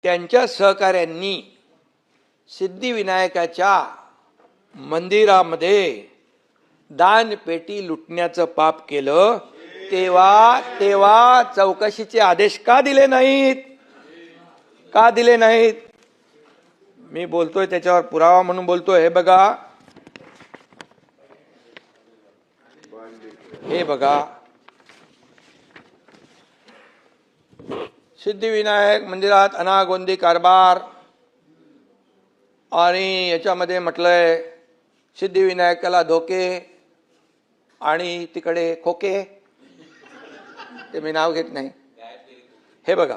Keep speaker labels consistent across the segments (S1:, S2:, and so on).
S1: त्यांच्या सहकाऱ्यांनी सिद्धिविनायकाच्या मंदिरामध्ये दानपेटी लुटण्याचं पाप केलं, तेव्हा चौकशीचे आदेश का दिले नाहीत? का दिले नाहीत? मी बोलतोय त्याच्यावर पुरावा म्हणून बोलतोय. हे बघा, सिद्धिविनायक मंदिरात अनागोंदी कारभार, आणि याच्यामध्ये म्हटलंय सिद्धिविनायकाला धोके आणि तिकडे खोके, ते मी नाव घेत नाही. हे बघा,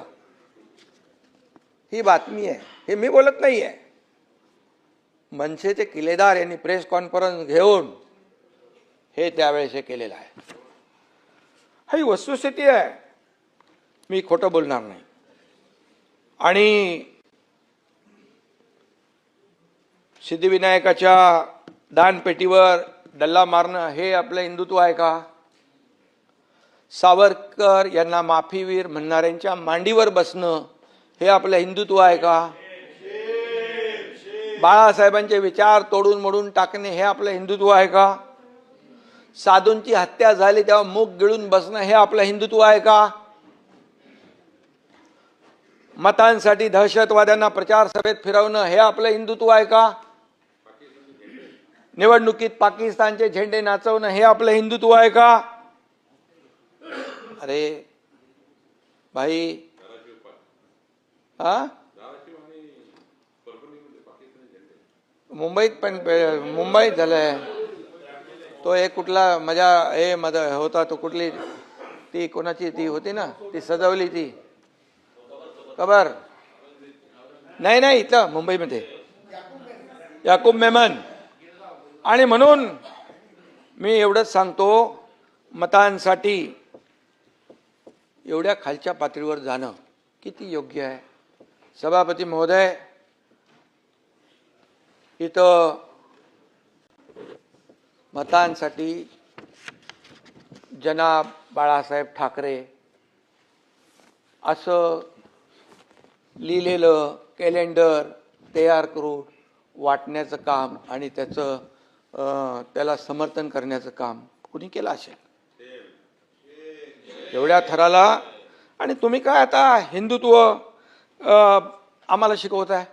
S1: ही बातमी आहे, हे मी बोलत नाहीये. मनसेचे किल्लेदार यांनी प्रेस कॉन्फरन्स घेऊन हे त्यावेळेस हे केलेलं आहे. ही वस्तुस्थिती आहे, मी खोटं बोलणार नाही. आणि सिद्धिविनायकाच्या दानपेटीवर डल्ला मारणं हे आपलं हिंदुत्व आहे का? सावरकर यांना माफीवीर म्हणणाऱ्यांच्या मांडीवर बसणं हे आपलं हिंदुत्व आहे का? बाळासाहेबांचे विचार तोडून मोडून टाकणे हे आपलं हिंदुत्व आहे का? साधूंची हत्या झाली तेव्हा मूग गिळून बसणं हे आपलं हिंदुत्व आहे का? मतांसाठी दहशतवाद्यांना प्रचार सभेत फिरवणं हे आपलं हिंदुत्व आहे का? निवडणुकीत पाकिस्तानचे झेंडे नाचवणं हे आपलं हिंदुत्व आहे का? अरे भाई, हा, मुंबईत झालंय तो एक कुठला मजा हे होता तो, कुठली ती कोणाची ती होती ना, ती सजवली ती खबर नाही इथं मुंबईमध्ये याकूब मेमन. आणि म्हणून मी एवढंच सांगतो, मतांसाठी एवढ्या खालच्या पातळीवर जाणं किती योग्य आहे? सभापती महोदय, इथं मतांसाठी जनाब बाळासाहेब ठाकरे असं लिहिलेलं कॅलेंडर तयार करून वाटण्याचं काम आणि त्याला समर्थन करण्याचं काम कुणी केलं असेल एवढ्या थराला? आणि तुम्ही काय आता हिंदुत्व आम्हाला शिकवताय?